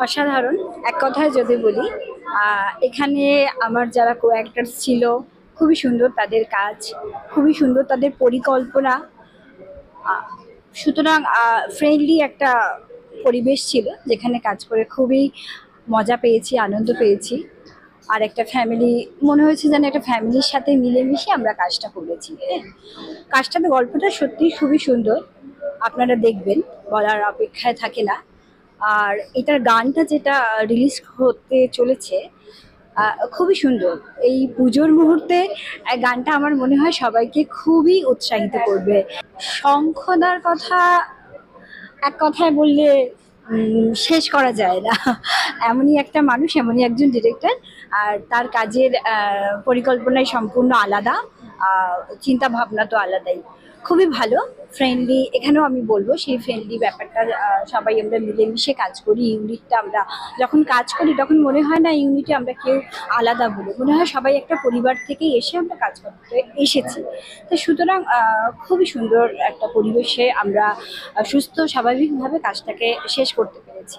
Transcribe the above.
অসাধারণ। এক কথায় যদি বলি, এখানে আমার যারা কো অ্যাক্টরস ছিল, খুবই সুন্দর তাদের কাজ, খুবই সুন্দর তাদের পরিকল্পনা। আহ, সুতরাং ফ্রেন্ডলি একটা পরিবেশ ছিল, যেখানে কাজ করে খুবই মজা পেয়েছি, আনন্দ পেয়েছি। আর একটা ফ্যামিলি, মনে হয়েছে যেন একটা ফ্যামিলির সাথে মিলেমিশে আমরা কাজটা করেছি। হ্যাঁ, কাজটাতে গল্পটা সত্যিই খুবই সুন্দর। আপনারা দেখবেন, বলার অপেক্ষায় থাকে না। আর এটার গানটা যেটা রিলিজ হতে চলেছে, খুবই সুন্দর। এই পুজোর মুহূর্তে গানটা আমার মনে হয় সবাইকে খুবই উৎসাহিত করবে। শঙ্খদার কথা এক কথায় বললে শেষ করা যায় না। এমনই একটা মানুষ, এমনই একজন ডিরেক্টর। আর তার কাজের পরিকল্পনাই সম্পূর্ণ আলাদা, চিন্তা ভাবনা তো আলাদাই। খুবই ভালো, ফ্রেন্ডলি। এখানেও আমি বলবো সেই ফ্রেন্ডলি ব্যাপারটা। সবাই আমরা মিলেমিশে কাজ করি, ইউনিটটা আমরা যখন কাজ করি তখন মনে হয় না ইউনিটে আমরা কেউ আলাদা বলে, মনে হয় সবাই একটা পরিবার থেকে এসে আমরা কাজ করতে এসেছি। তো সুতরাং খুবই সুন্দর একটা পরিবেশে আমরা সুস্থ স্বাভাবিকভাবে কাজটাকে শেষ করতে পেরেছি।